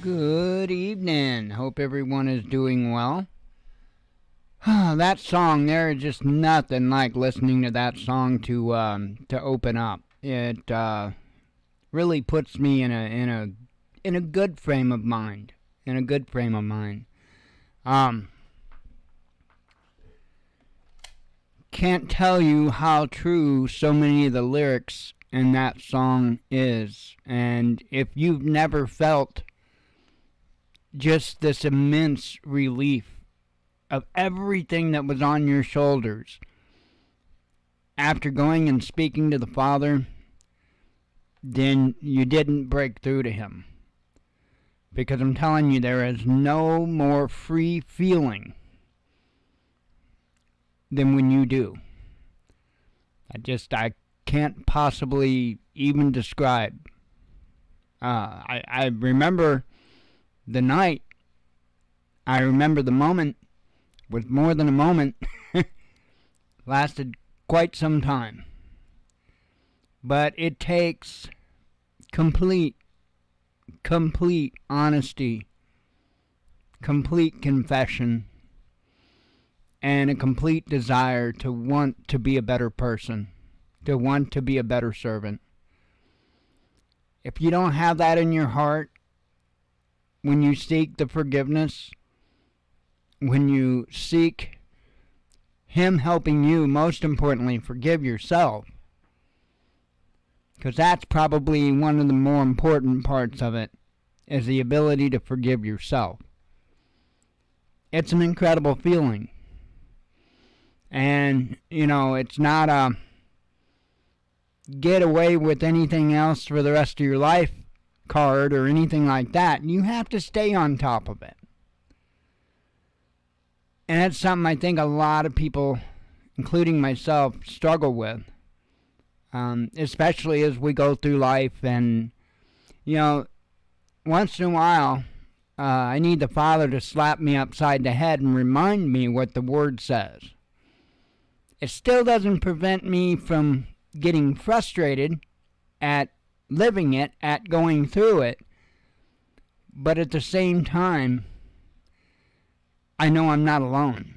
Good evening. Hope everyone is doing well. That song there is just nothing like listening to that song to open up. It really puts me in a good frame of mind. In a good frame of mind. Can't tell you how true so many of the lyrics in that song is. And if you've never felt just this immense relief of everything that was on your shoulders after going and speaking to the Father, then you didn't break through to Him. Because I'm telling you, there is no more free feeling than when you do. I can't possibly even describe. I remember the night. I remember the moment was more than a moment. Lasted quite some time. But it takes complete honesty, complete confession, and a complete desire to want to be a better person, to want to be a better servant. If you don't have that in your heart, when you seek the forgiveness, when you seek Him helping you, most importantly, forgive yourself, because that's probably one of the more important parts of it, is the ability to forgive yourself. It's an incredible feeling. And, it's not a get away with anything else for the rest of your life card or anything like that. You have to stay on top of it. And that's something I think a lot of people, including myself, struggle with. Especially as we go through life. And, once in a while, I need the Father to slap me upside the head and remind me what the Word says. It still doesn't prevent me from getting frustrated at living it, at going through it. But at the same time, I know I'm not alone.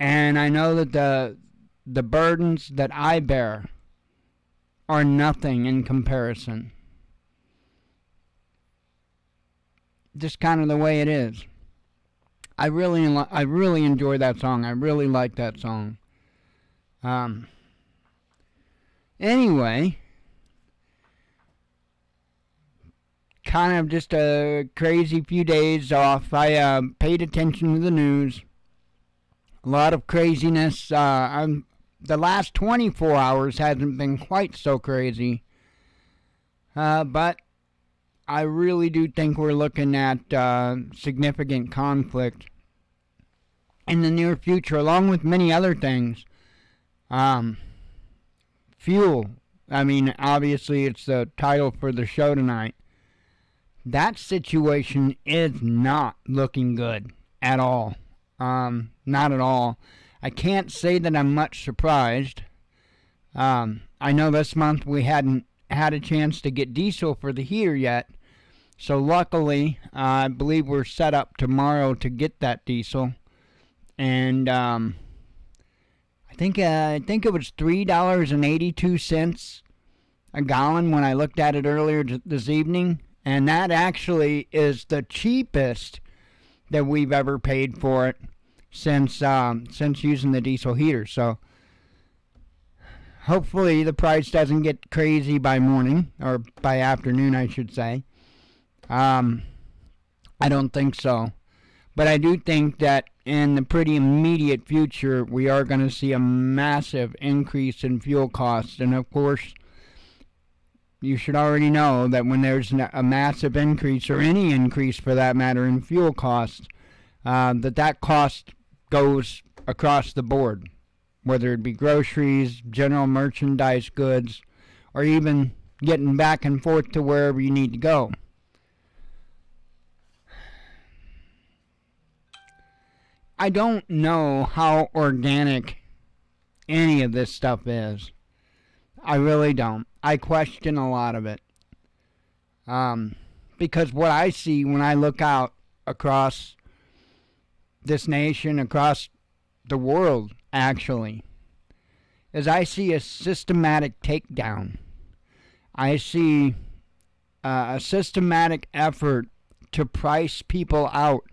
And I know that the burdens that I bear are nothing in comparison. Just kind of the way it is. I really enjoy that song. I really like that song. Anyway, kind of just a crazy few days off. I paid attention to the news. A lot of craziness. The last 24 hours hasn't been quite so crazy. But I really do think we're looking at significant conflict in the near future, along with many other things. Fuel. Obviously, it's the title for the show tonight. That situation is not looking good at all. Not at all. I can't say that I'm much surprised. I know this month we hadn't had a chance to get diesel for the heater yet. So luckily, I believe we're set up tomorrow to get that diesel. And I think it was $3.82 a gallon when I looked at it earlier this evening. And that actually is the cheapest that we've ever paid for it since using the diesel heater. So hopefully the price doesn't get crazy by morning, or by afternoon, I should say. I don't think so. But I do think that in the pretty immediate future, we are going to see a massive increase in fuel costs. And of course, you should already know that when there's a massive increase, or any increase for that matter, in fuel costs, that cost goes across the board. Whether it be groceries, general merchandise goods, or even getting back and forth to wherever you need to go. I don't know how organic any of this stuff is. I really don't. I question a lot of it. Because what I see when I look out across this nation, across the world, actually, is I see a systematic takedown. I see a systematic effort to price people out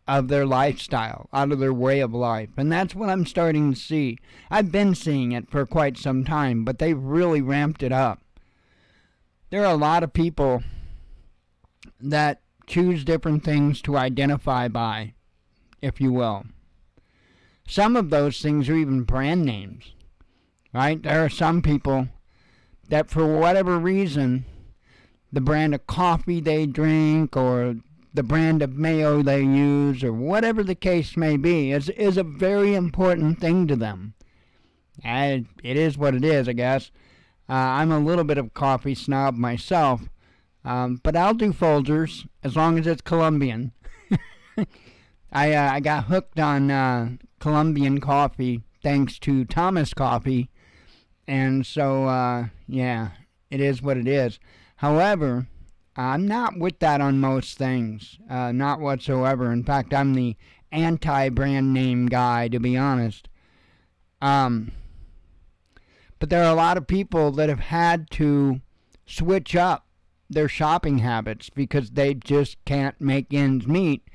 of their lifestyle, out of their way of life. And that's what I'm starting to see. I've been seeing it for quite some time, but they've really ramped it up. There are a lot of people that choose different things to identify by, if you will. Some of those things are even brand names, right? There are some people that for whatever reason, the brand of coffee they drink or the brand of mayo they use or whatever the case may be is a very important thing to them. And it is what it is, I guess. I'm a little bit of a coffee snob myself, but I'll do Folgers as long as it's Colombian. I got hooked on Colombian coffee thanks to Thomas Coffee, and so, yeah, it is what it is. However, I'm not with that on most things, not whatsoever. In fact, I'm the anti-brand name guy, to be honest. But there are a lot of people that have had to switch up their shopping habits because they just can't make ends meet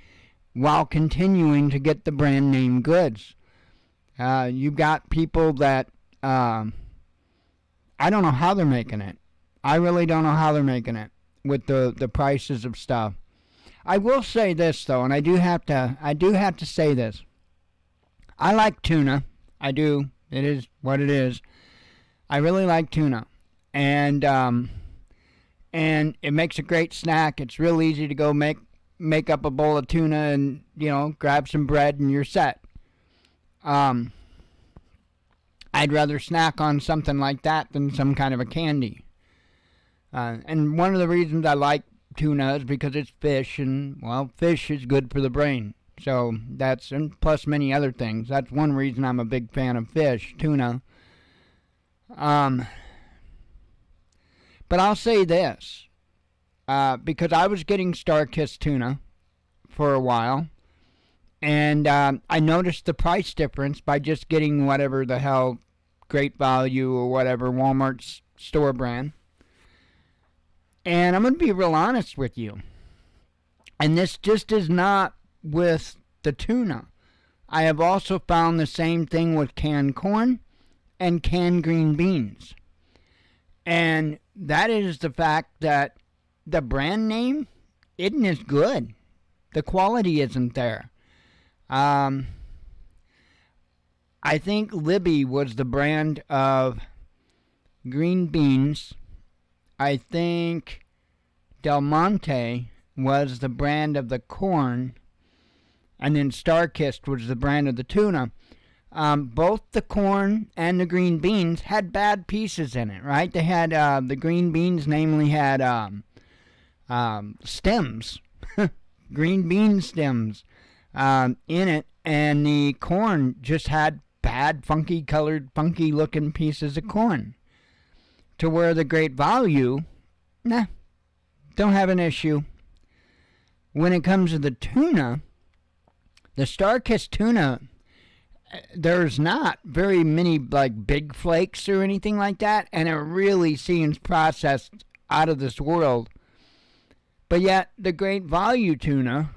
while continuing to get the brand name goods. You've got people that I don't know how they're making it. I really don't know how they're making it with the prices of stuff. I will say this though, and I do have to say this. I like tuna. I do. It is what it is. I really like tuna, and it makes a great snack. It's real easy to go make up a bowl of tuna and grab some bread and you're set. I'd rather snack on something like that than some kind of a candy. And one of the reasons I like tuna is because it's fish, and, well, fish is good for the brain. So and plus many other things. That's one reason I'm a big fan of fish, tuna. But I'll say this, because I was getting Star-Kissed tuna for a while, and I noticed the price difference by just getting whatever the hell Great Value or whatever Walmart's store brand. And I'm going to be real honest with you. And this just is not with the tuna. I have also found the same thing with canned corn and canned green beans. And that is the fact that the brand name isn't as good. The quality isn't there. I think Libby was the brand of green beans. I think Del Monte was the brand of the corn, and then Star-Kissed was the brand of the tuna. Both the corn and the green beans had bad pieces in it, right? They had, the green beans namely had stems, green bean stems in it, and the corn just had bad, funky colored, funky looking pieces of corn. To where the Great Value, don't have an issue. When it comes to the tuna, the Star-Kissed tuna, there's not very many like big flakes or anything like that, and it really seems processed out of this world. But yet, the Great Value tuna,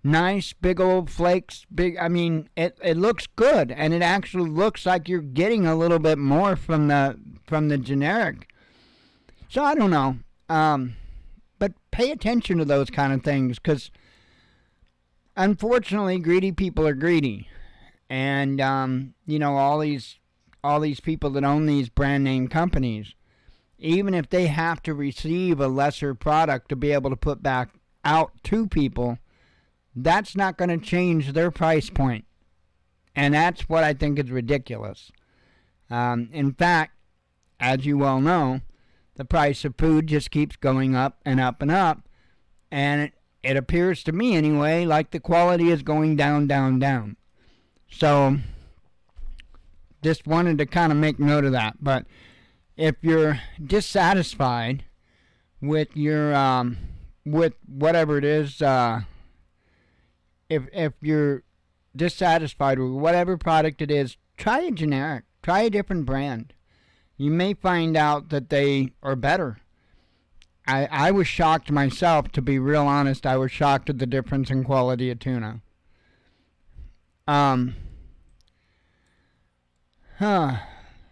nice big old flakes, it looks good, and it actually looks like you're getting a little bit more from the generic. So I don't know, but pay attention to those kind of things, because unfortunately greedy people are greedy, and all these people that own these brand name companies, even if they have to receive a lesser product to be able to put back out to people, that's not going to change their price point. And that's what I think is ridiculous. In fact, as you well know, the price of food just keeps going up and up and up. And it appears to me anyway like the quality is going down, down, down. So just wanted to kind of make note of that. But if you're dissatisfied with your with whatever it is. If you're dissatisfied with whatever product it is, try a generic. Try a different brand. You may find out that they are better. I was shocked myself, to be real honest. I was shocked at the difference in quality of tuna.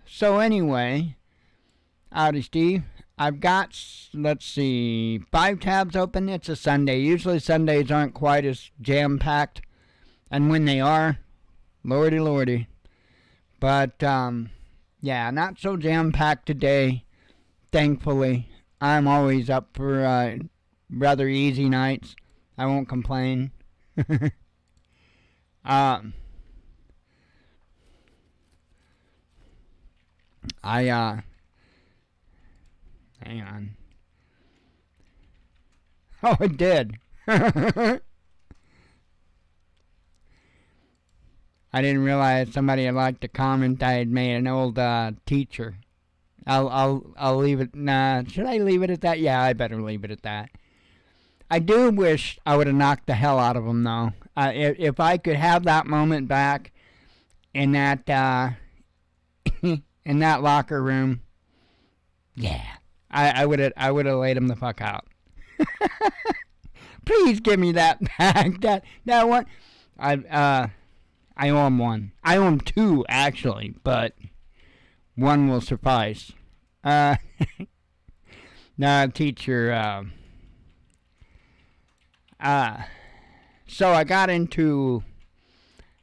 So anyway, howdy Steve. I've got, let's see, 5 tabs open. It's a Sunday. Usually Sundays aren't quite as jam-packed. And when they are, lordy lordy. But, yeah, not so jam-packed today, thankfully. I'm always up for rather easy nights. I won't complain. Hang on. Oh, it did. I didn't realize somebody had liked a comment I had made, an old teacher. I'll leave it. Nah, should I leave it at that? Yeah, I better leave it at that. I do wish I would have knocked the hell out of him, though. If I could have that moment back in that in that locker room, yeah, I would have laid him the fuck out. Please give me that back. That one. I owe him one. I owe him 2 actually, but 1 will suffice. No, teacher. So I got into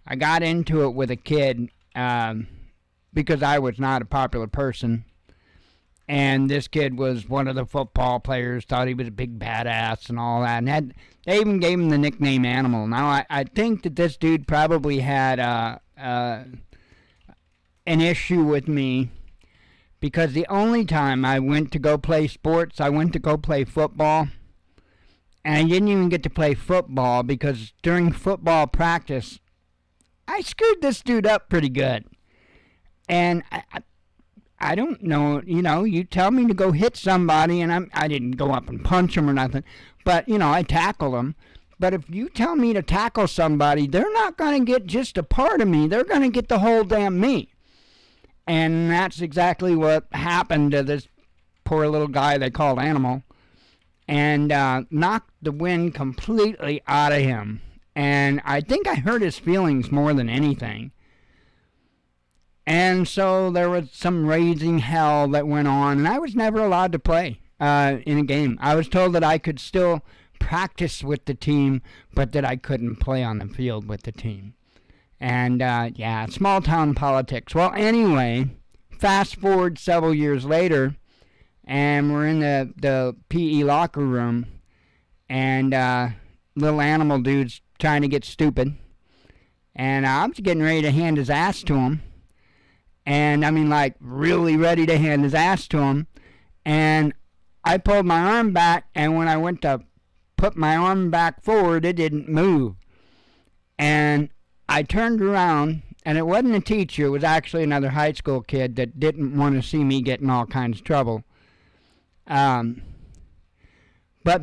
it with a kid because I was not a popular person, and this kid was one of the football players. Thought he was a big badass and all that, and they even gave him the nickname Animal. Now I think that this dude probably had an issue with me, because the only time I went to go play sports, I went to go play football. And I didn't even get to play football because during football practice, I screwed this dude up pretty good. And I don't know, you tell me to go hit somebody, and I didn't go up and punch him or nothing. But, I tackle him. But if you tell me to tackle somebody, they're not going to get just a part of me. They're going to get the whole damn me. And that's exactly what happened to this poor little guy they called Animal. And knocked the wind completely out of him. And I think I hurt his feelings more than anything. And so there was some raising hell that went on, and I was never allowed to play in a game. I was told that I could still practice with the team, but that I couldn't play on the field with the team. And, yeah, small town politics. Well, anyway, fast forward several years later, and we're in the PE locker room, and little Animal dude's trying to get stupid. And I was getting ready to hand his ass to him. And I mean, like, really ready to hand his ass to him. And I pulled my arm back, and when I went to put my arm back forward, it didn't move. And I turned around, and it wasn't a teacher. It was actually another high school kid that didn't want to see me get in all kinds of trouble. But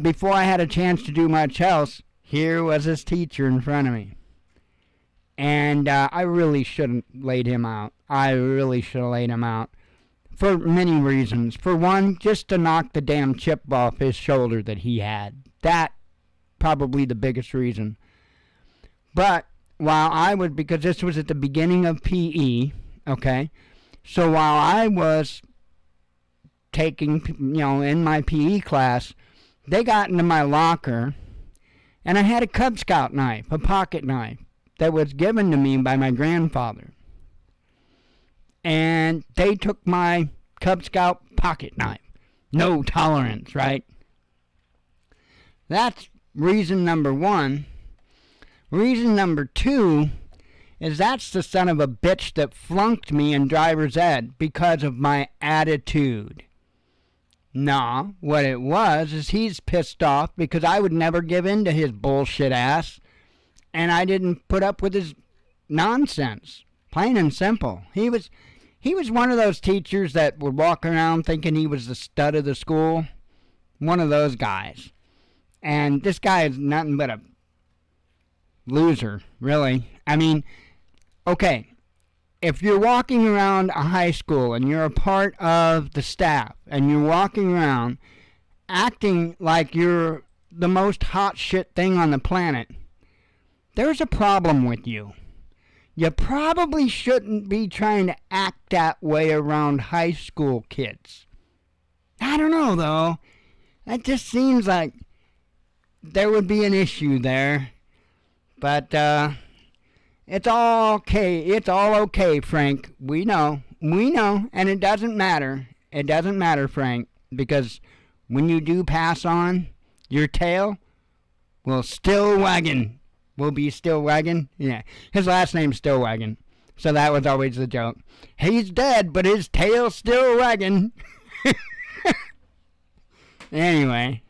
before I had a chance to do much else, here was his teacher in front of me. And I really shouldn't laid him out. I really should have laid him out. For many reasons. For one, just to knock the damn chip off his shoulder that he had. That, probably the biggest reason. But, because this was at the beginning of PE, okay? So while I was taking, in my PE class, they got into my locker, and I had a Cub Scout knife, a pocket knife, that was given to me by my grandfather. And they took my Cub Scout pocket knife. No tolerance, right? That's reason number 1. Reason number 2 is that's the son of a bitch that flunked me in driver's ed because of my attitude. Nah, what it was is he's pissed off because I would never give in to his bullshit ass, and I didn't put up with his nonsense. Plain and simple. He was one of those teachers that would walk around thinking he was the stud of the school, one of those guys. And this guy is nothing but a loser, really. I mean, okay, if you're walking around a high school and you're a part of the staff and you're walking around acting like you're the most hot shit thing on the planet, there's a problem with you. You probably shouldn't be trying to act that way around high school kids. I don't know, though. That just seems like there would be an issue there. But, it's all okay. It's all okay, Frank. We know. And it doesn't matter. It doesn't matter, Frank. Because when you do pass on, your tail will still wagging. Will be still wagging? Yeah. His last name's still wagging. So that was always the joke. He's dead, but his tail's still wagging. Anyway.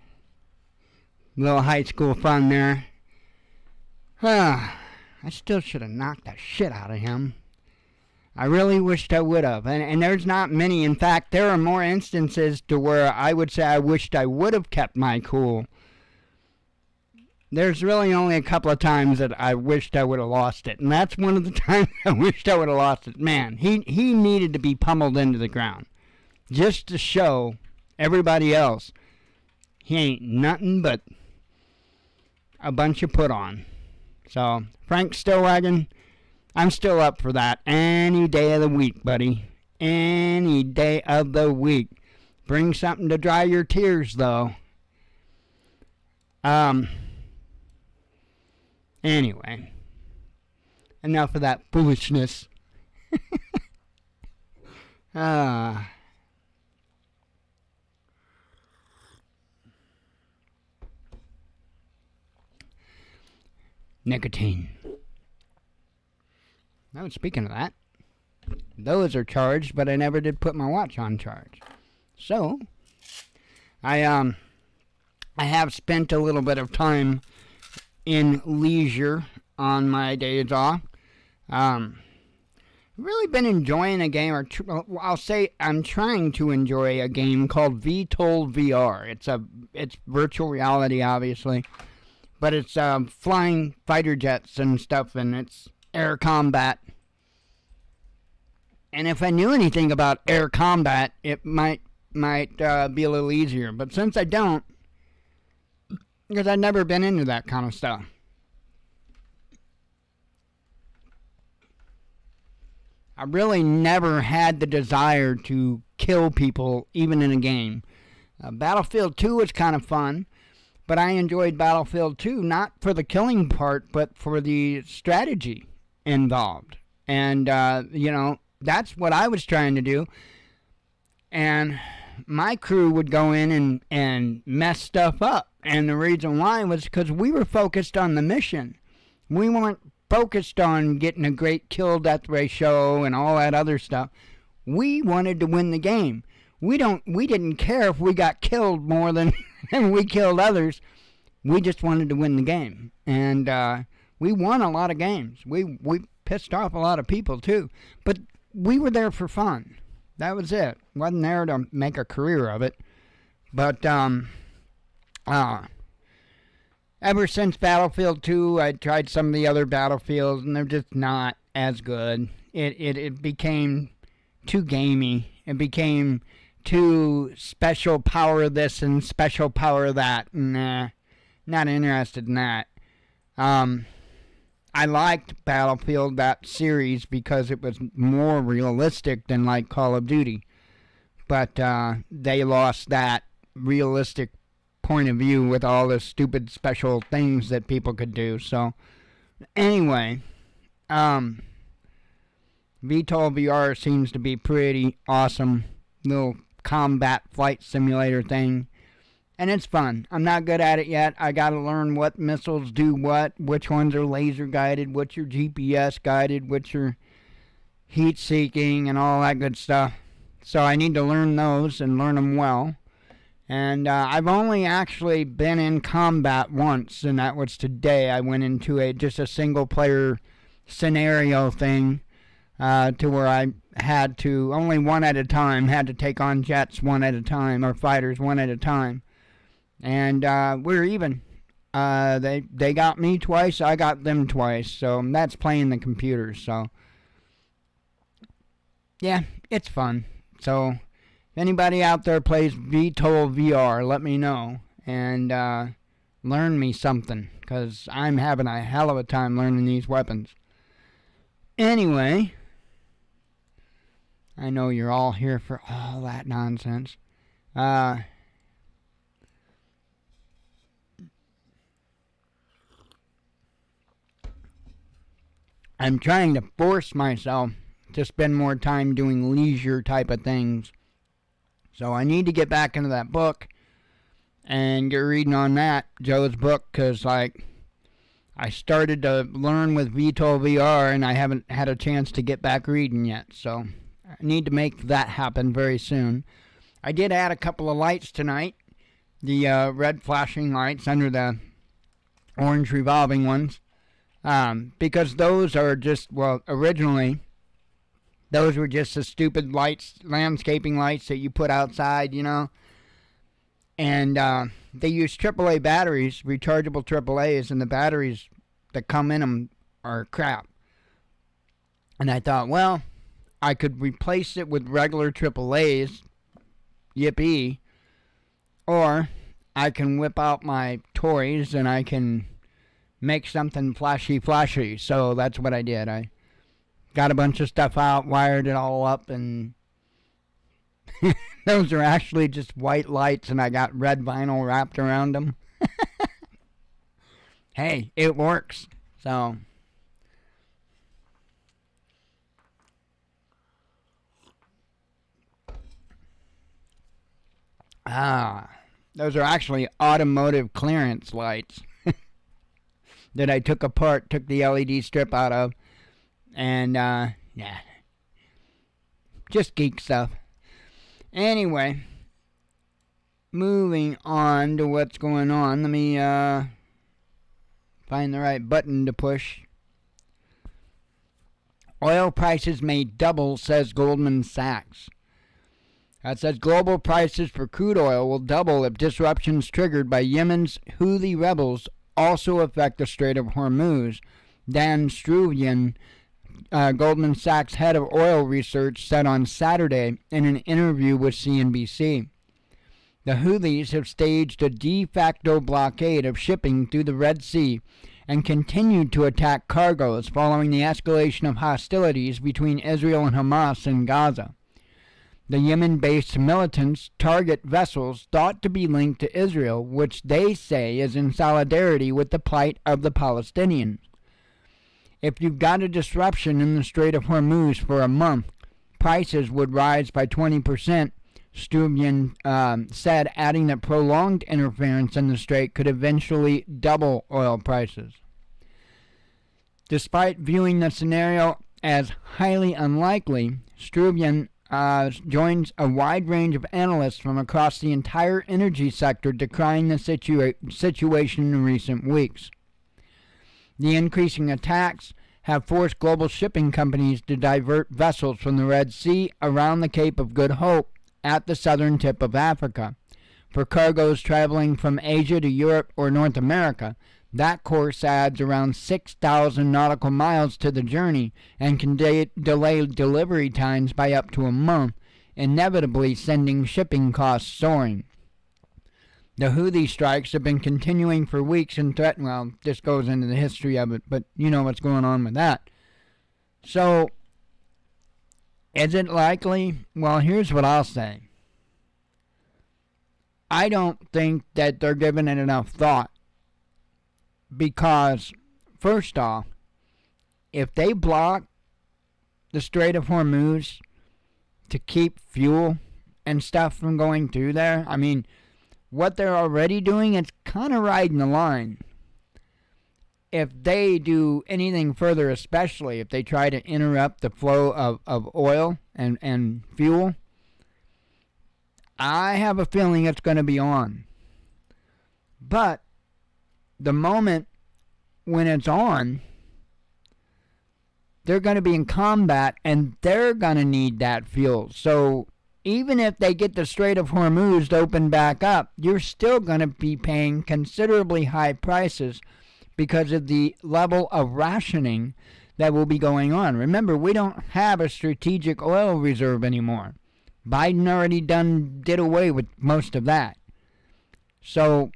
Little high school fun there. I still should have knocked the shit out of him. I really wished I would have. And there's not many. In fact, there are more instances to where I would say I wished I would have kept my cool. There's really only a couple of times that I wished I would have lost it. And that's one of the times I wished I would have lost it. Man, he needed to be pummeled into the ground. Just to show everybody else he ain't nothing but a bunch of put on. So, Frank Stillwagon, I'm still up for that any day of the week, buddy. Any day of the week. Bring something to dry your tears, though. Anyway. Enough of that foolishness. Nicotine. Now, speaking of that, those are charged, but I never did put my watch on charge. So, I have spent a little bit of time in leisure on my days off. Really been enjoying a game, or I'll say I'm trying to enjoy a game called VTOL VR. It's virtual reality, obviously, but it's flying fighter jets and stuff, and it's air combat. And if I knew anything about air combat, it might be a little easier. But since I don't, because I've never been into that kind of stuff. I really never had the desire to kill people, even in a game. Battlefield 2 was kind of fun, but I enjoyed Battlefield 2 not for the killing part, but for the strategy involved. And, that's what I was trying to do. And my crew would go in and mess stuff up. And the reason why was because we were focused on the mission. We weren't focused on getting a great kill-death ratio and all that other stuff. We wanted to win the game. We didn't care if we got killed more than we killed others. We just wanted to win the game. And we won a lot of games. We pissed off a lot of people too. But we were there for fun. That was it. Wasn't there to make a career of it. But ever since Battlefield 2, I tried some of the other Battlefields, and they're just not as good. It became too gamey. It became too special power this and special power that. Nah, not interested in that. I liked Battlefield, that series, because it was more realistic than like Call of Duty. But they lost that realistic point of view with all the stupid special things that people could do. So, anyway, VTOL VR seems to be pretty awesome. Little combat flight simulator thing. And it's fun. I'm not good at it yet. I got to learn what missiles do what, which ones are laser guided, which are GPS guided, which are heat seeking, and all that good stuff. So I need to learn those and learn them well. And I've only actually been in combat once, and that was today. I went into just a single player scenario thing to where I had to, only one at a time, had to take on jets one at a time, or fighters one at a time. And we're even. They got me twice, I got them twice. So that's playing the computers. So yeah, it's fun. So if anybody out there plays VTOL VR, let me know and learn me something, because I'm having a hell of a time learning these weapons. Anyway, I know you're all here for all that nonsense. I'm trying to force myself to spend more time doing leisure type of things. So I need to get back into that book and get reading on that, Joe's book, because I started to learn with VTOL VR and I haven't had a chance to get back reading yet. So I need to make that happen very soon. I did add a couple of lights tonight. The red flashing lights under the orange revolving ones. Because those are just, well, originally, those were just the stupid lights, landscaping lights that you put outside, you know. And they use AAA batteries, rechargeable AAAs, and the batteries that come in them are crap. And I thought, well, I could replace it with regular AAAs, yippee, or I can whip out my toys and I can make something flashy. So that's what I did. I got a bunch of stuff out, wired it all up, and those are actually just white lights, and I got red vinyl wrapped around them. Hey, it works. So those are actually automotive clearance lights that I took apart, took the LED strip out of, and yeah, just geek stuff. Anyway, moving on to what's going on. Let me find the right button to push. Oil prices may double, says Goldman Sachs. It says global prices for crude oil will double if disruptions triggered by Yemen's Houthi rebels also affect the Strait of Hormuz. Dan Struvian, Goldman Sachs head of oil research, said on Saturday in an interview with CNBC. The Houthis have staged a de facto blockade of shipping through the Red Sea and continued to attack cargoes following the escalation of hostilities between Israel and Hamas in Gaza. The Yemen-based militants target vessels thought to be linked to Israel, which they say is in solidarity with the plight of the Palestinians. If you've got a disruption in the Strait of Hormuz for a month, prices would rise by 20%, Struvian said, adding that prolonged interference in the strait could eventually double oil prices. Despite viewing the scenario as highly unlikely, Struvian joins a wide range of analysts from across the entire energy sector decrying the situation in recent weeks. The increasing attacks have forced global shipping companies to divert vessels from the Red Sea around the Cape of Good Hope at the southern tip of Africa. For cargoes traveling from Asia to Europe or North America, that course adds around 6,000 nautical miles to the journey and can delay delivery times by up to a month, inevitably sending shipping costs soaring. The Houthi strikes have been continuing for weeks and threaten. Well, this goes into the history of it, but you know what's going on with that. So, is it likely? Well, here's what I'll say. I don't think that they're giving it enough thought. Because, first off, if they block the Strait of Hormuz to keep fuel and stuff from going through there, I mean, what they're already doing, it's kind of riding the line. If they do anything further, especially if they try to interrupt the flow of oil and fuel, I have a feeling it's going to be on. But the moment when it's on, they're going to be in combat and they're going to need that fuel. So even if they get the Strait of Hormuz to open back up, you're still going to be paying considerably high prices because of the level of rationing that will be going on. Remember, we don't have a strategic oil reserve anymore. Biden already did away with most of that. So,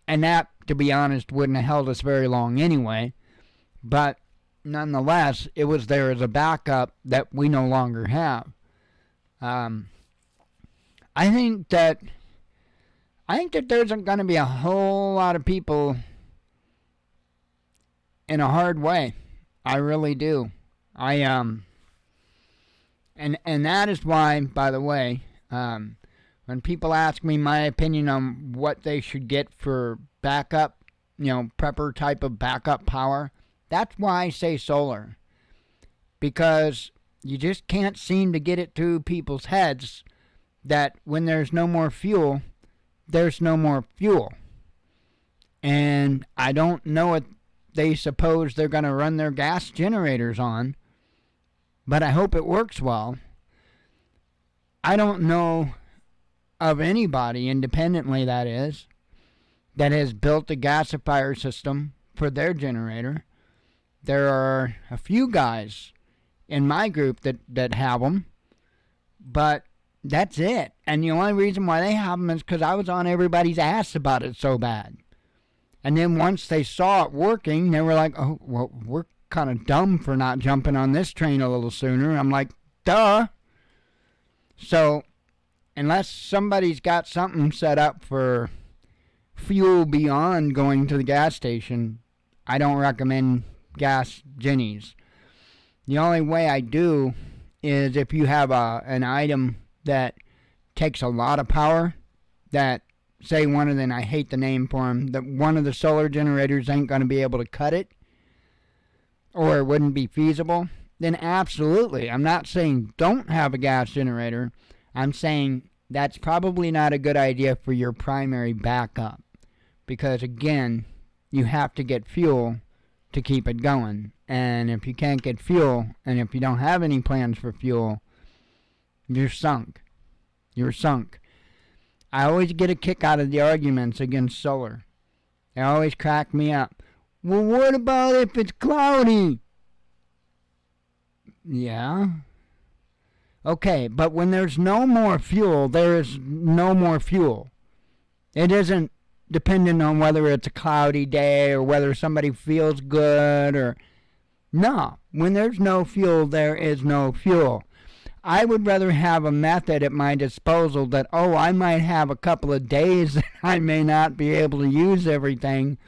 and that, to be honest, wouldn't have held us very long anyway. But nonetheless, it was there as a backup that we no longer have. I think that there's going to be a whole lot of people in a hard way. I really do. And that is why, by the way, when people ask me my opinion on what they should get for backup, prepper type of backup power, that's why I say solar. Because you just can't seem to get it through people's heads that when there's no more fuel, there's no more fuel. And I don't know what they suppose they're going to run their gas generators on, but I hope it works well. I don't know of anybody, independently that is, that has built a gasifier system for their generator. There are a few guys in my group that have them, but that's it. And the only reason why they have them is because I was on everybody's ass about it so bad. And then once they saw it working, they were like, oh, well, we're kind of dumb for not jumping on this train a little sooner. I'm like, duh. So, unless somebody's got something set up for fuel beyond going to the gas station, I don't recommend gas gennies. The only way I do is if you have an item that takes a lot of power, that say one of them, I hate the name for them, that one of the solar generators ain't going to be able to cut it, or it wouldn't be feasible, then absolutely. I'm not saying don't have a gas generator. I'm saying that's probably not a good idea for your primary backup. Because again, you have to get fuel to keep it going. And if you can't get fuel, and if you don't have any plans for fuel, you're sunk. You're sunk. I always get a kick out of the arguments against solar. They always crack me up. Well, what about if it's cloudy? Yeah. Okay, but when there's no more fuel, there is no more fuel. It isn't dependent on whether it's a cloudy day or whether somebody feels good or... No, when there's no fuel, there is no fuel. I would rather have a method at my disposal that, I might have a couple of days that I may not be able to use everything,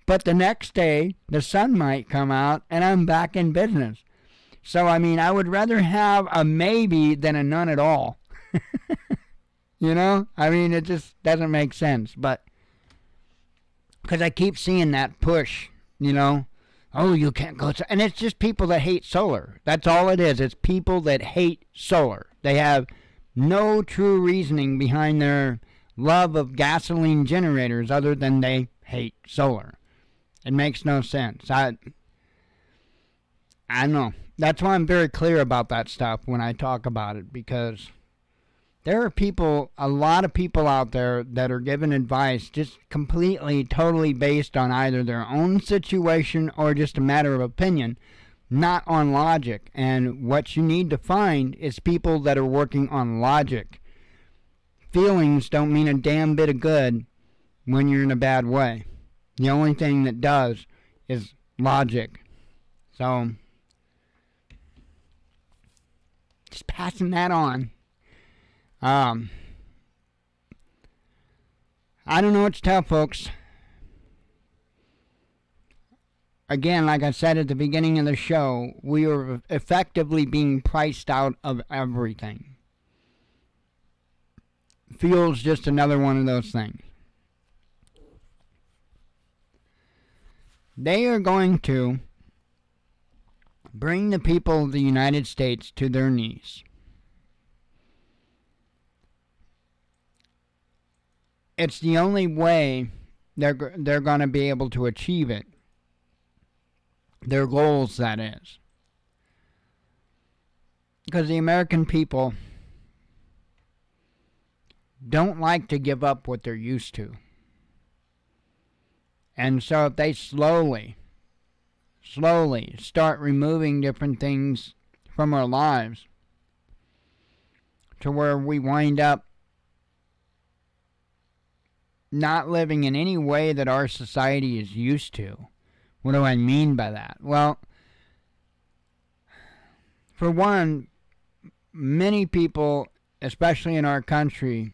but the next day the sun might come out and I'm back in business. So, I would rather have a maybe than a none at all. It just doesn't make sense, but because I keep seeing that push, you can't go. And it's just people that hate solar. That's all it is. It's people that hate solar. They have no true reasoning behind their love of gasoline generators other than they hate solar. It makes no sense. I don't know. That's why I'm very clear about that stuff when I talk about it, because there are a lot of people out there that are giving advice just completely, totally based on either their own situation or just a matter of opinion, not on logic. And what you need to find is people that are working on logic. Feelings don't mean a damn bit of good when you're in a bad way. The only thing that does is logic. So, just passing that on. I don't know what to tell folks. Again, like I said at the beginning of the show, we are effectively being priced out of everything. Fuel's just another one of those things. They are going to bring the people of the United States to their knees. It's the only way they're going to be able to achieve it. Their goals, that is. Because the American people don't like to give up what they're used to. And so if they slowly start removing different things from our lives to where we wind up not living in any way that our society is used to. What do I mean by that? Well, for one, many people, especially in our country,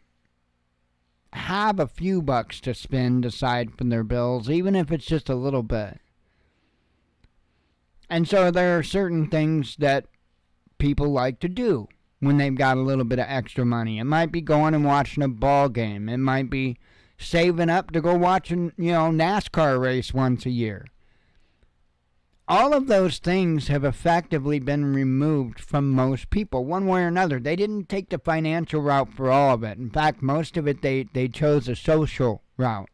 have a few bucks to spend aside from their bills, even if it's just a little bit. And so there are certain things that people like to do when they've got a little bit of extra money. It might be going and watching a ball game. It might be saving up to go watch a NASCAR race once a year. All of those things have effectively been removed from most people, one way or another. They didn't take the financial route for all of it. In fact, most of it, they chose a social route.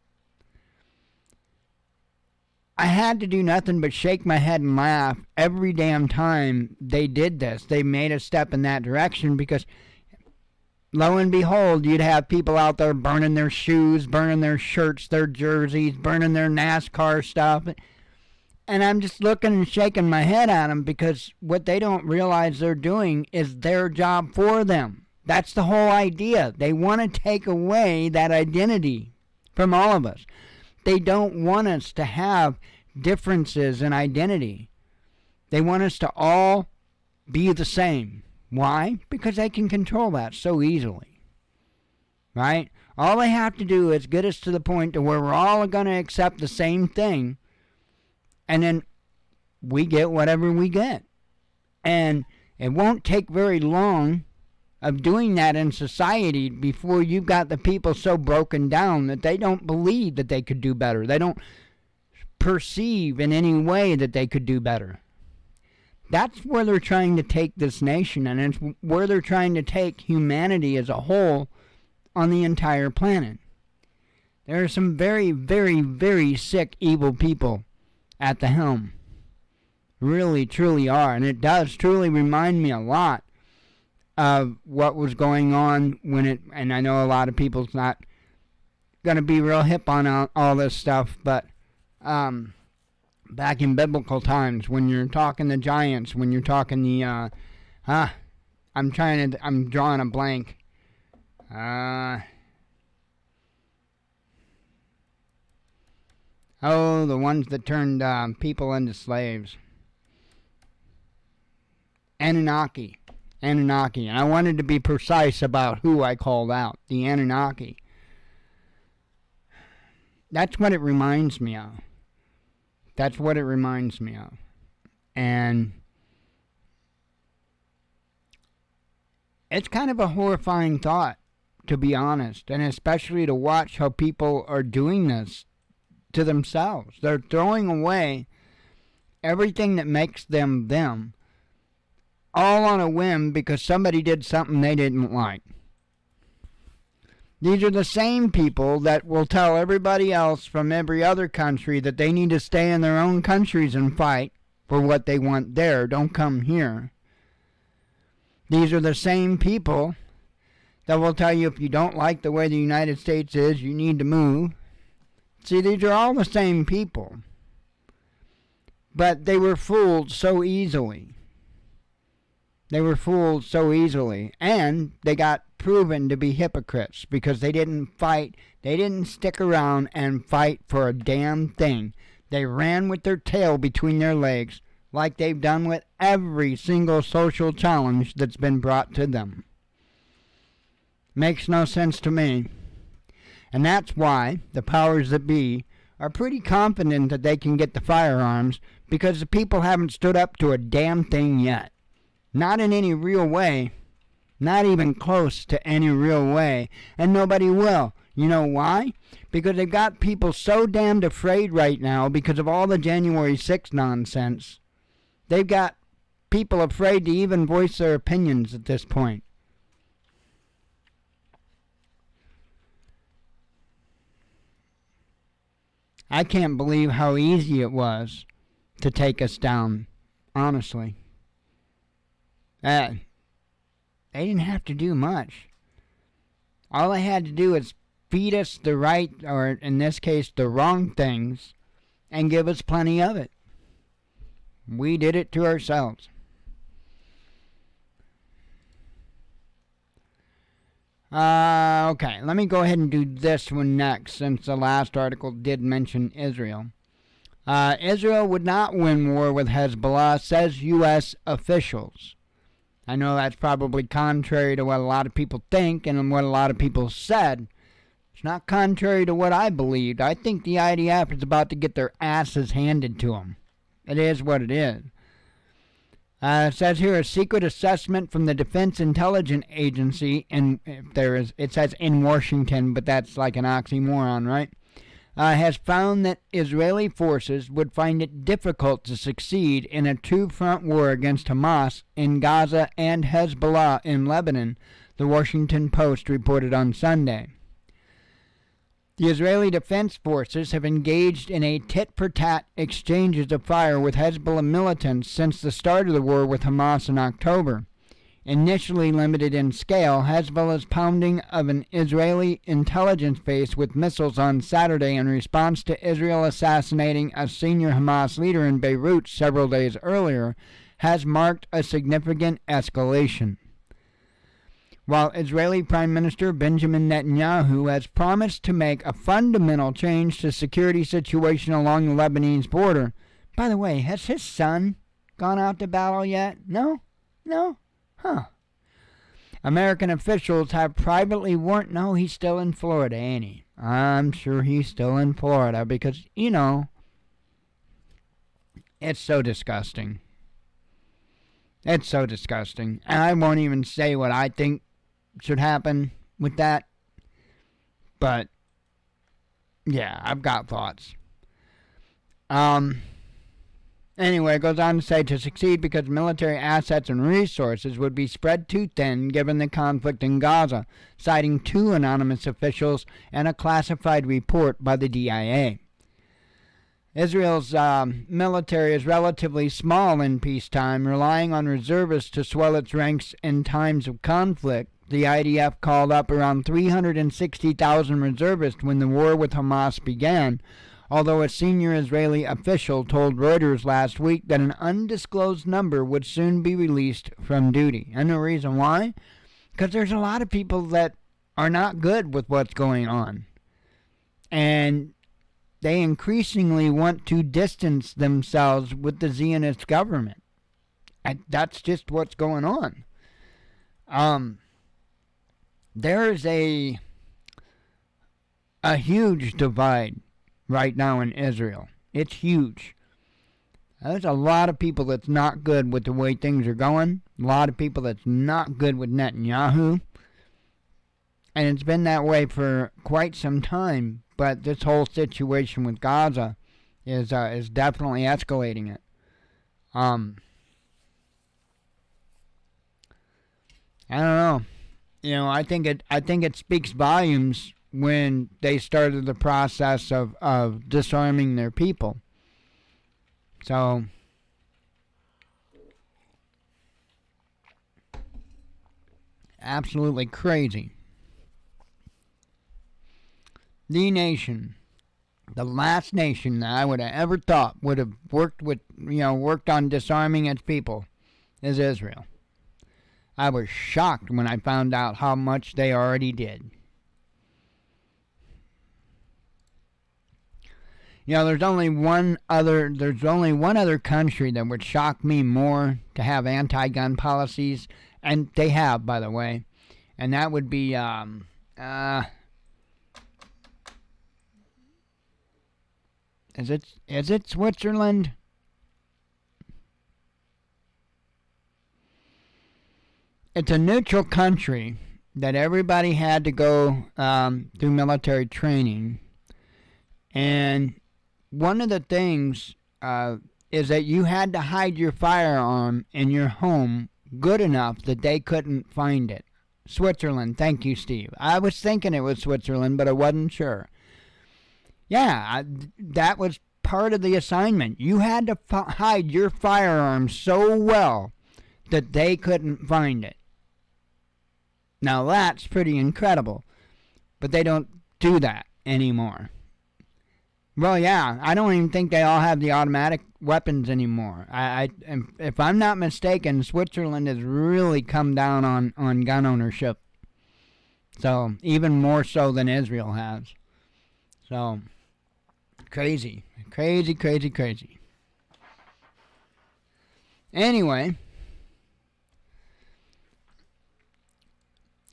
I had to do nothing but shake my head and laugh every damn time they did this. They made a step in that direction because, lo and behold, you'd have people out there burning their shoes, burning their shirts, their jerseys, burning their NASCAR stuff. And I'm just looking and shaking my head at them because what they don't realize they're doing is their job for them. That's the whole idea. They want to take away that identity from all of us. They don't want us to have differences in identity. They want us to all be the same. Why? Because they can control that so easily. Right? All they have to do is get us to the point to where we're all going to accept the same thing. And then we get whatever we get. And it won't take very long of doing that in society before you've got the people so broken down that they don't believe that they could do better. They don't perceive in any way that they could do better. That's where they're trying to take this nation, and it's where they're trying to take humanity as a whole on the entire planet. There are some very, very, very sick, evil people at the helm. Really, truly are. And it does truly remind me a lot of what was going on and I know a lot of people's not going to be real hip on all this stuff, but back in biblical times, when you're talking the giants, when you're talking the, I'm drawing a blank. The ones that turned people into slaves. Anunnaki. And I wanted to be precise about who I called out. The Anunnaki. That's what it reminds me of. And it's kind of a horrifying thought, to be honest. And especially to watch how people are doing this to themselves. They're throwing away everything that makes them them, all on a whim because somebody did something they didn't like. These are the same people that will tell everybody else from every other country that they need to stay in their own countries and fight for what they want there. Don't come here. These are the same people that will tell you if you don't like the way the United States is, you need to move. See, these are all the same people. But they were fooled so easily. And they got proven to be hypocrites because they didn't fight. They didn't stick around and fight for a damn thing. They ran with their tail between their legs like they've done with every single social challenge that's been brought to them. Makes no sense to me. And that's why the powers that be are pretty confident that they can get the firearms because the people haven't stood up to a damn thing yet. Not in any real way. Not even close to any real way. And nobody will. You know why? Because they've got people so damned afraid right now because of all the January 6th nonsense. They've got people afraid to even voice their opinions at this point. I can't believe how easy it was to take us down, honestly. They didn't have to do much. All they had to do is feed us the right, or in this case, the wrong things, and give us plenty of it. We did it to ourselves. Okay, let me go ahead and do this one next, since the last article did mention Israel. Israel would not win war with Hezbollah, says U.S. officials. I know that's probably contrary to what a lot of people think and what a lot of people said. It's not contrary to what I believed. I think the IDF is about to get their asses handed to them. It is what it is. It says here a secret assessment from the Defense Intelligence Agency, and it says in Washington, but that's like an oxymoron, right? Has found that Israeli forces would find it difficult to succeed in a two-front war against Hamas in Gaza and Hezbollah in Lebanon, the Washington Post reported on Sunday. The Israeli Defense Forces have engaged in a tit-for-tat exchanges of fire with Hezbollah militants since the start of the war with Hamas in October. Initially limited in scale, Hezbollah's pounding of an Israeli intelligence base with missiles on Saturday in response to Israel assassinating a senior Hamas leader in Beirut several days earlier has marked a significant escalation. While Israeli Prime Minister Benjamin Netanyahu has promised to make a fundamental change to the security situation along the Lebanese border. By the way, has his son gone out to battle yet? No? Huh. American officials have privately warned... No, he's still in Florida, ain't he? I'm sure he's still in Florida because, it's so disgusting. It's so disgusting. And I won't even say what I think should happen with that. But, yeah, I've got thoughts. Anyway, it goes on to say to succeed because military assets and resources would be spread too thin given the conflict in Gaza, citing two anonymous officials and a classified report by the DIA. Israel's military is relatively small in peacetime, relying on reservists to swell its ranks in times of conflict. The IDF called up around 360,000 reservists when the war with Hamas began, although a senior Israeli official told Reuters last week that an undisclosed number would soon be released from duty. And the reason why? Because there's a lot of people that are not good with what's going on. And they increasingly want to distance themselves with the Zionist government. And that's just what's going on. There's a huge divide right now in Israel. It's huge. There's a lot of people that's not good with the way things are going. A lot of people that's not good with Netanyahu. And it's been that way for quite some time. But this whole situation with Gaza is definitely escalating it. I don't know. I think it speaks volumes when they started the process of disarming their people. So, absolutely crazy. The nation, the last nation that I would have ever thought would have worked on disarming its people is Israel. I was shocked when I found out how much they already did. There's only one other country that would shock me more to have anti-gun policies, and they have, by the way, and that would be is it Switzerland? It's a neutral country that everybody had to go through military training, and one of the things is that you had to hide your firearm in your home good enough that they couldn't find it. Switzerland, thank you, Steve. I was thinking it was Switzerland, but I wasn't sure. Yeah, that was part of the assignment. You had to hide your firearm so well that they couldn't find it. Now that's pretty incredible. but they don't do that anymore. Well, yeah, I don't even think they all have the automatic weapons anymore. If I'm not mistaken, Switzerland has really come down on gun ownership. So, even more so than Israel has. So, crazy. Crazy, crazy, crazy. Anyway,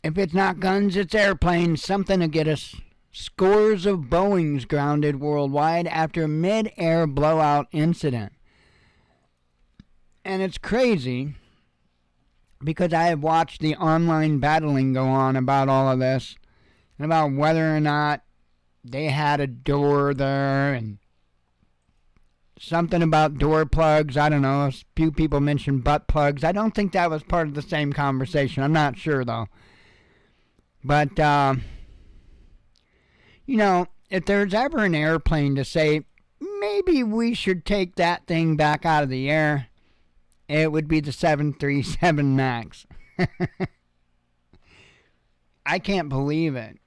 if it's not guns, it's airplanes. Something to get us. Scores of Boeings grounded worldwide after mid-air blowout incident. And it's crazy because I have watched the online battling go on about all of this and about whether or not they had a door there and something about door plugs. I don't know. A few people mentioned butt plugs. I don't think that was part of the same conversation. I'm not sure, though. But, you know, if there's ever an airplane to say, maybe we should take that thing back out of the air, it would be the 737 MAX. I can't believe it.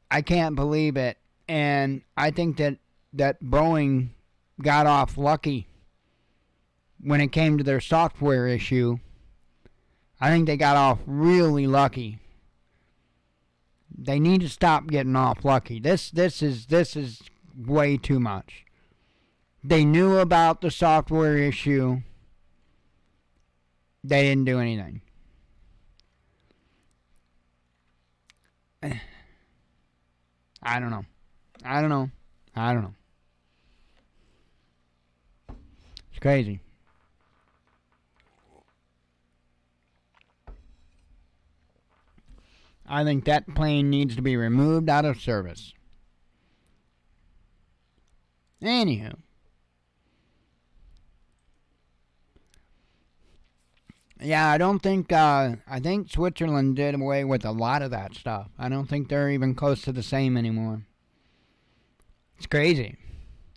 I can't believe it. And I think that Boeing got off lucky when it came to their software issue. I think they got off really lucky. They need to stop getting off lucky. This is way too much. They knew about the software issue. They didn't do anything. I don't know. It's crazy. I think that plane needs to be removed out of service. Anywho. Yeah, I don't think, I think Switzerland did away with a lot of that stuff. I don't think they're even close to the same anymore. It's crazy.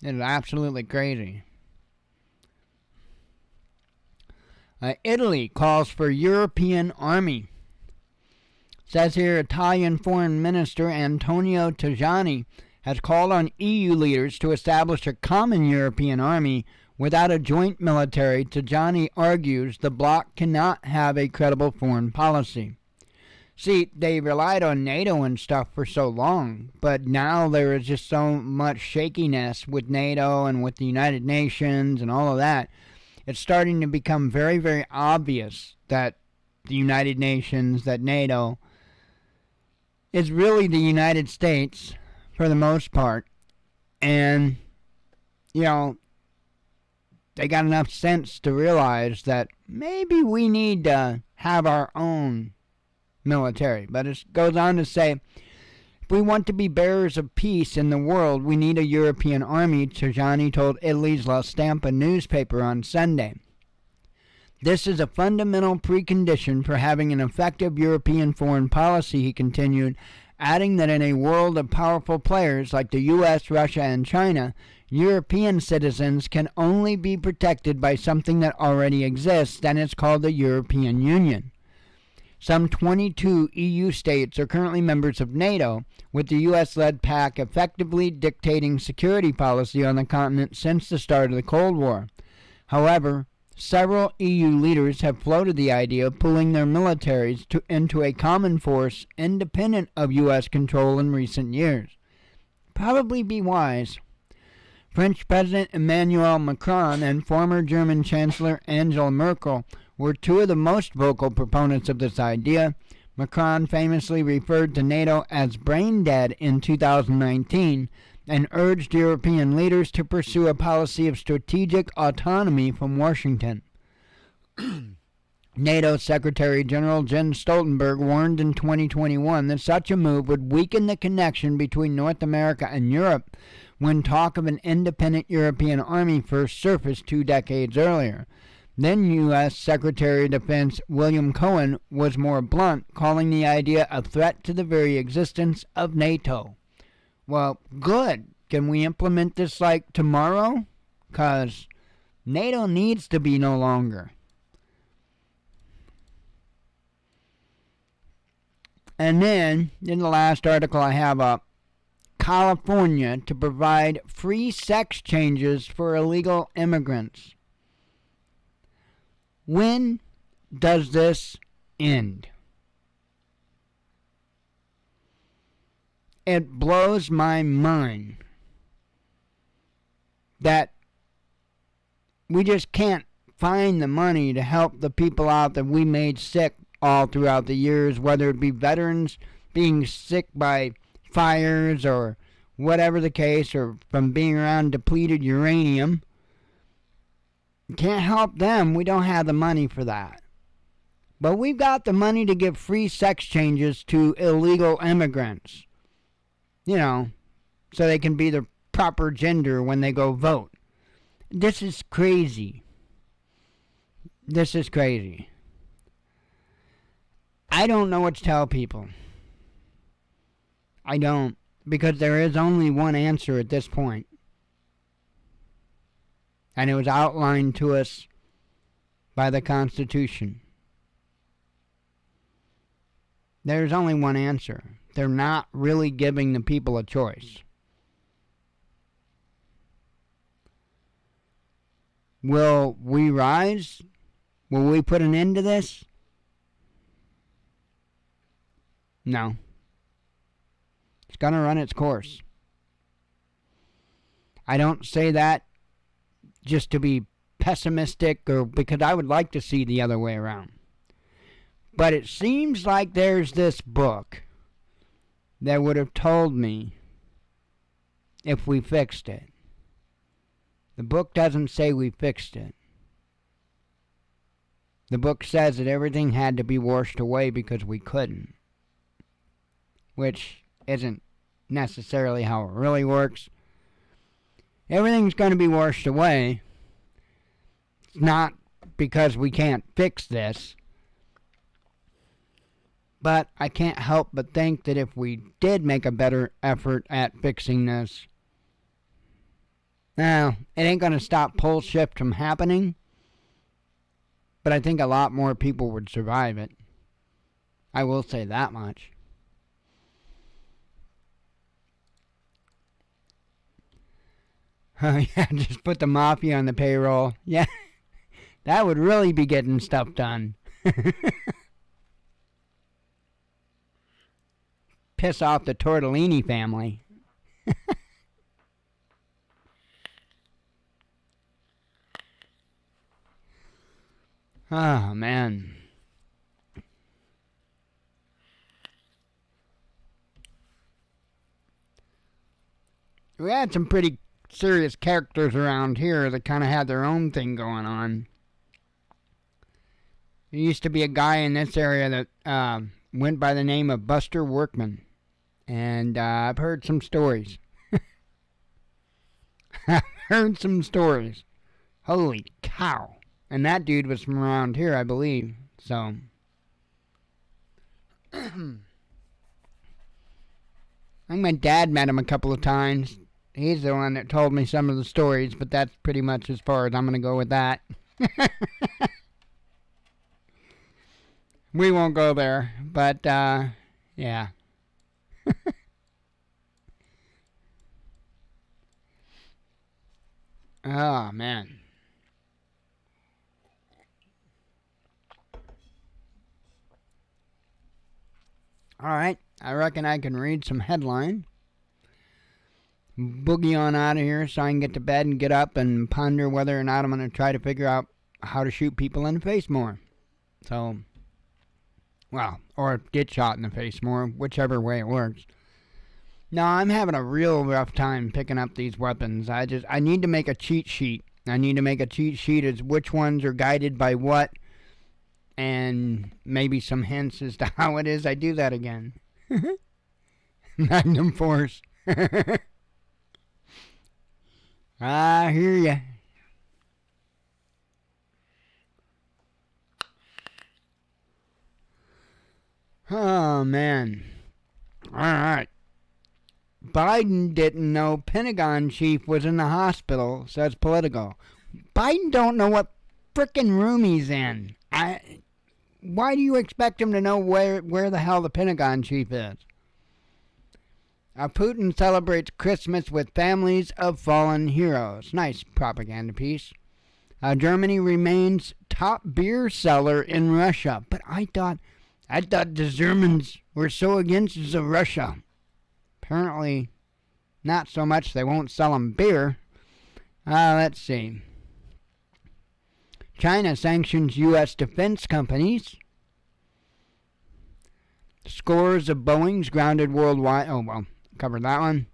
It is absolutely crazy. Italy calls for European army. Says here, Italian Foreign Minister Antonio Tajani has called on EU leaders to establish a common European army without a joint military. Tajani argues the bloc cannot have a credible foreign policy. See, they relied on NATO and stuff for so long, but now there is just so much shakiness with NATO and with the United Nations and all of that. It's starting to become very, very obvious that the United Nations, that NATO, is really the United States for the most part. And, you know, they got enough sense to realize that maybe we need to have our own military. But it goes on to say, if we want to be bearers of peace in the world, we need a European army, Tajani told Italy's La Stampa newspaper on Sunday. This is a fundamental precondition for having an effective European foreign policy, he continued, adding that in a world of powerful players like the U.S., Russia, and China, European citizens can only be protected by something that already exists, and it's called the European Union. Some 22 EU states are currently members of NATO, with the U.S.-led pact effectively dictating security policy on the continent since the start of the Cold War. However, several EU leaders have floated the idea of pulling their militaries into a common force independent of U.S. control in recent years. Probably be wise. French President Emmanuel Macron and former German Chancellor Angela Merkel were two of the most vocal proponents of this idea. Macron famously referred to NATO as brain dead in 2019 and urged European leaders to pursue a policy of strategic autonomy from Washington. NATO Secretary General Jens Stoltenberg warned in 2021 that such a move would weaken the connection between North America and Europe when talk of an independent European army first surfaced 2 decades earlier. Then U.S. Secretary of Defense William Cohen was more blunt, calling the idea a threat to the very existence of NATO. Well, good. Can we implement this like tomorrow? Because NATO needs to be no longer. And then, in the last article I have up, California to provide free sex changes for illegal immigrants. When does this end? It blows my mind that we just can't find the money to help the people out that we made sick all throughout the years, whether it be veterans being sick by fires or whatever the case, or from being around depleted uranium. Can't help them. We don't have the money for that. But we've got the money to give free sex changes to illegal immigrants. You know, so they can be the proper gender when they go vote. This is crazy. This is crazy. I don't know what to tell people. I don't. Because there is only one answer at this point. And it was outlined to us by the Constitution. There's only one answer. They're not really giving the people a choice. Will we rise? Will we put an end to this? No. It's going to run its course. I don't say that just to be pessimistic or because I would like to see the other way around. But it seems like there's this book that would have told me if we fixed it. The book doesn't say we fixed it. The book says that everything had to be washed away because we couldn't. Which isn't necessarily how it really works. Everything's going to be washed away. It's not because we can't fix this. But I can't help but think that if we did make a better effort at fixing this, now, it ain't going to stop pole shift from happening, but I think a lot more people would survive it. I will say that much. Yeah, just put the mafia on the payroll. Yeah, that would really be getting stuff done. Piss off the Tortellini family. Oh, man. We had some pretty serious characters around here that kind of had their own thing going on. There used to be a guy in this area that went by the name of Buster Workman. And I've heard some stories. I've heard some stories. Holy cow. And that dude was from around here, I believe. So. I think my dad met him a couple of times. He's the one that told me some of the stories, but that's pretty much as far as I'm going to go with that. We won't go there, but, yeah. Oh, man. Alright, I reckon I can read some headline. Boogie on out of here so I can get to bed and get up and ponder whether or not I'm going to try to figure out how to shoot people in the face more. So, well, or get shot in the face more, whichever way it works. No, I'm having a real rough time picking up these weapons. I need to make a cheat sheet. I need to make a cheat sheet as which ones are guided by what, and maybe some hints as to how it is I do that again. Magnum Force. I hear ya. Oh, man. Alright. Biden didn't know Pentagon chief was in the hospital, says Politico. Biden don't know what frickin' room he's in. why do you expect him to know where the hell the Pentagon chief is? Putin celebrates Christmas with families of fallen heroes. Nice propaganda piece. Germany remains top beer seller in Russia. But I thought the Germans were so against Russia. Apparently, not so much. They won't sell them beer. Let's see. China sanctions U.S. defense companies. Scores of Boeings grounded worldwide. Oh, well, covered that one.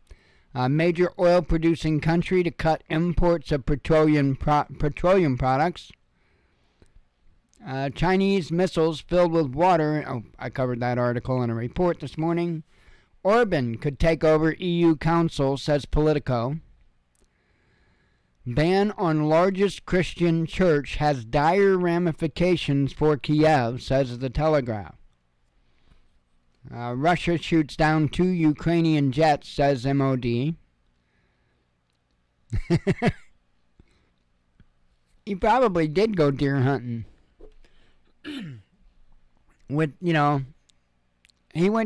Major oil-producing country to cut imports of petroleum products. Chinese missiles filled with water. Oh, I covered that article in a report this morning. Orban could take over EU Council, says Politico. Ban on largest Christian church has dire ramifications for Kiev, says the Telegraph. Russia shoots down 2 Ukrainian jets, says MOD. He probably did go deer hunting. He went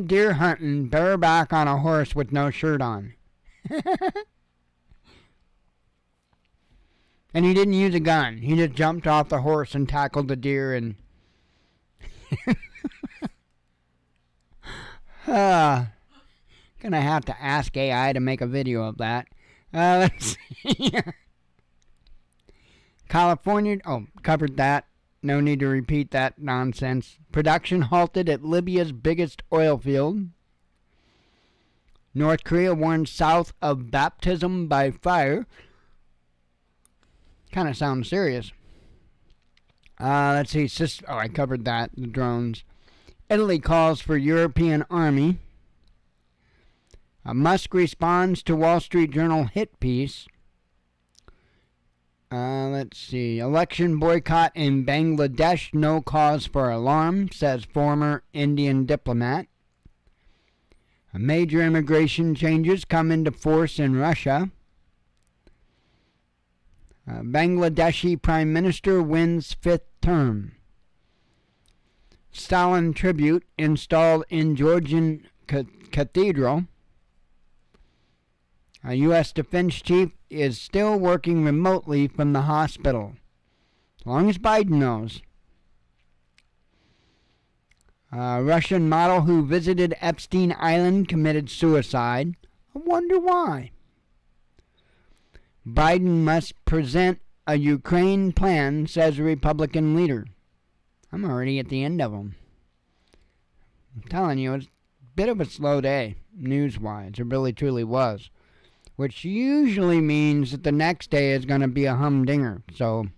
deer hunting bareback on a horse with no shirt on. And he didn't use a gun. He just jumped off the horse and tackled the deer and... Gonna have to ask AI to make a video of that. Let's see. California... Oh, covered that. No need to repeat that nonsense. Production halted at Libya's biggest oil field. North Korea warns south of baptism by fire. Kind of sounds serious. Let's see. I covered that. The drones. Italy calls for European army. Musk responds to Wall Street Journal hit piece. Let's see. Election boycott in Bangladesh. No cause for alarm, says former Indian diplomat. Major immigration changes come into force in Russia. Bangladeshi Prime Minister wins 5th term. Stalin tribute installed in Georgian cathedral. A U.S. defense chief is still working remotely from the hospital. As long as Biden knows. Russian model who visited Epstein Island committed suicide. I wonder why. Biden must present a Ukraine plan, says a Republican leader. I'm already at the end of them. I'm telling you, it's a bit of a slow day, news-wise. It really, truly was. Which usually means that the next day is going to be a humdinger. So,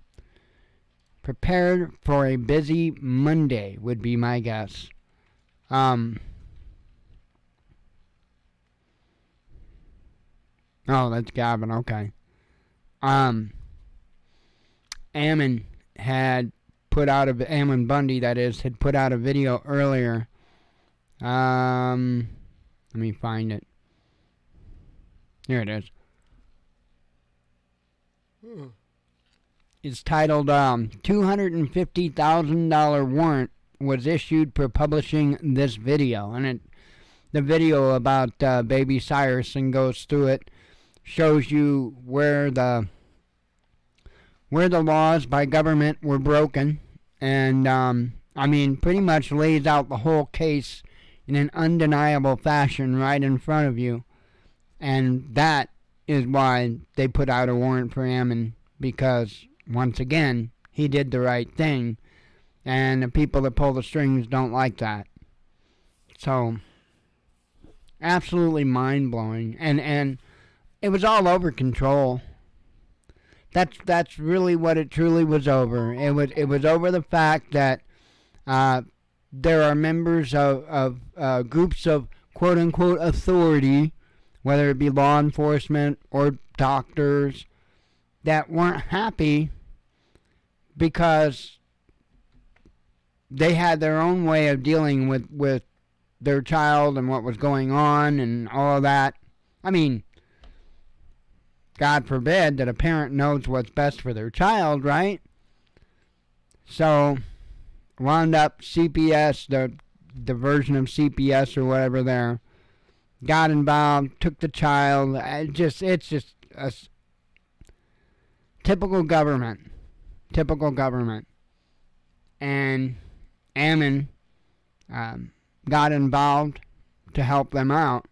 prepared for a busy Monday would be my guess. Oh, that's Gavin, okay. Ammon had put out Ammon Bundy, that is, had put out a video earlier. Let me find it. Here it is. It's titled, $250,000 warrant was issued for publishing this video. And the video about baby Cyrus and goes through it, shows you where the laws by government were broken, and pretty much lays out the whole case in an undeniable fashion right in front of you. And that is why they put out a warrant for Ammon, because once again he did the right thing, and the people that pull the strings don't like that. So absolutely mind-blowing, and it was all over control. That's really what it truly was over. It was over the fact that there are members of groups of quote unquote authority, whether it be law enforcement or doctors, that weren't happy because they had their own way of dealing with their child and what was going on and all of that. I mean, God forbid that a parent knows what's best for their child, right? So, wound up CPS, the version of CPS or whatever there, got involved, took the child. It's just a typical government. And Ammon got involved to help them out.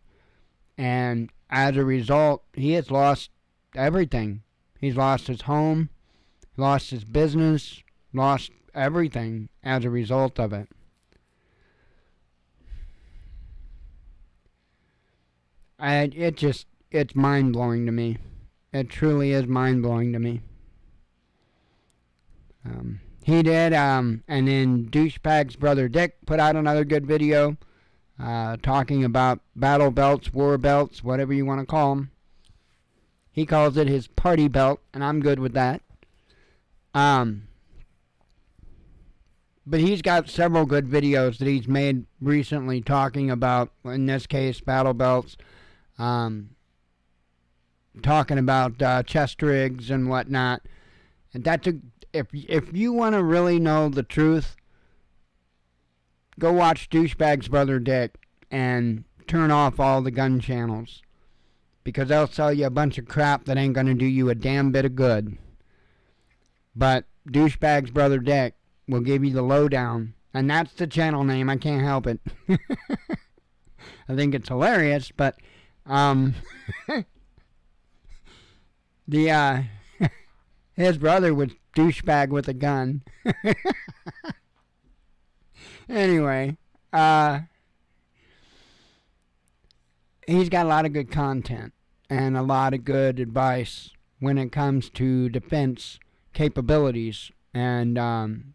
And as a result, he has lost everything. He's lost his home, lost his business, lost everything as a result of it. It's mind-blowing to me. It truly is mind-blowing to me. He did, and then Douchebag's brother Dick put out another good video talking about battle belts, war belts, whatever you want to call them. He calls it his party belt, and I'm good with that. But he's got several good videos that he's made recently talking about, in this case, battle belts, talking about chest rigs and whatnot. And if you want to really know the truth, go watch Douchebag's brother Dick and turn off all the gun channels, because they'll sell you a bunch of crap that ain't going to do you a damn bit of good. But Douchebag's brother Dick will give you the lowdown, and that's the channel name. I can't help it. I think it's hilarious, but his brother was douchebag with a gun. Anyway, he's got a lot of good content and a lot of good advice when it comes to defense capabilities, and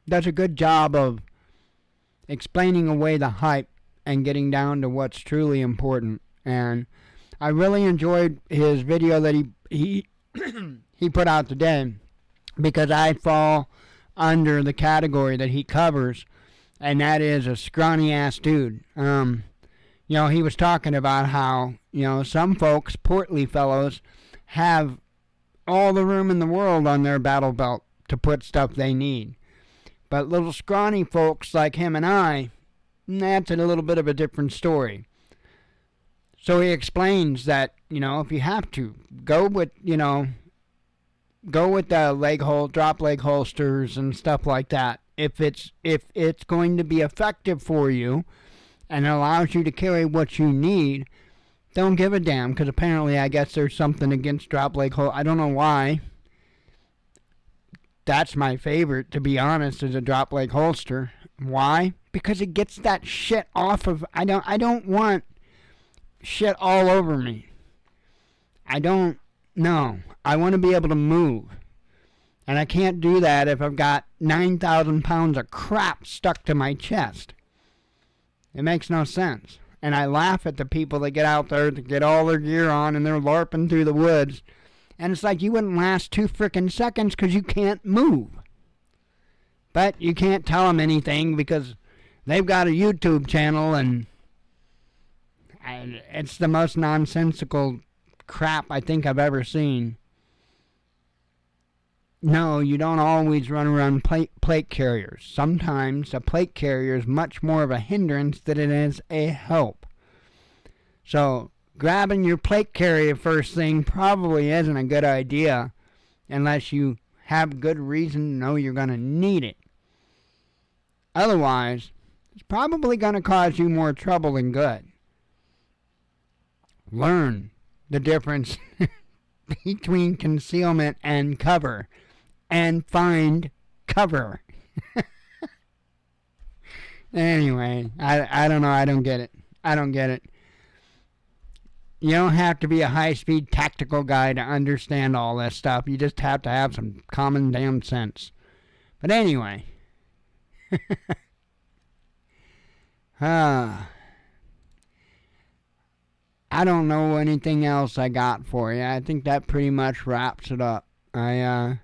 does a good job of explaining away the hype and getting down to what's truly important. And I really enjoyed his video that he he put out today, because I fall under the category that he covers, and that is a scrawny ass dude. He was talking about how, some folks, portly fellows, have all the room in the world on their battle belt to put stuff they need. But little scrawny folks like him and I, that's a little bit of a different story. So he explains that, if you have to, go with the drop leg holsters and stuff like that. If it's going to be effective for you and allows you to carry what you need, don't give a damn, because apparently I guess there's something against drop leg holsters. I don't know why. That's my favorite, to be honest, is a drop leg holster. Why? Because it gets that shit off of... I don't want shit all over me. I don't know. I want to be able to move. And I can't do that if I've got 9,000 pounds of crap stuck to my chest. It makes no sense. And I laugh at the people that get out there to get all their gear on and they're LARPing through the woods. And it's like you wouldn't last 2 frickin' seconds because you can't move. But you can't tell them anything because they've got a YouTube channel, and it's the most nonsensical crap I think I've ever seen. No, you don't always run around plate carriers. Sometimes a plate carrier is much more of a hindrance than it is a help. So grabbing your plate carrier first thing probably isn't a good idea unless you have good reason to know you're going to need it. Otherwise, it's probably going to cause you more trouble than good. Learn the difference between concealment and cover, and find cover. Anyway, I don't know. I don't get it. You don't have to be a high-speed tactical guy to understand all this stuff. You just have to have some common damn sense. But anyway. I don't know anything else I got for you. I think that pretty much wraps it up. I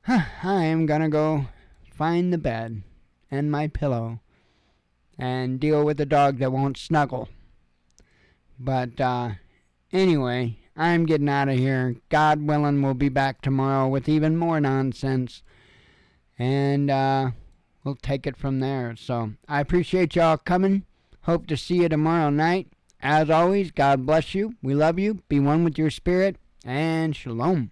am gonna go find the bed and my pillow and deal with the dog that won't snuggle. But anyway, I'm getting out of here. God willing, we'll be back tomorrow with even more nonsense. And we'll take it from there. So I appreciate y'all coming. Hope to see you tomorrow night. As always, God bless you. We love you. Be one with your spirit. And shalom.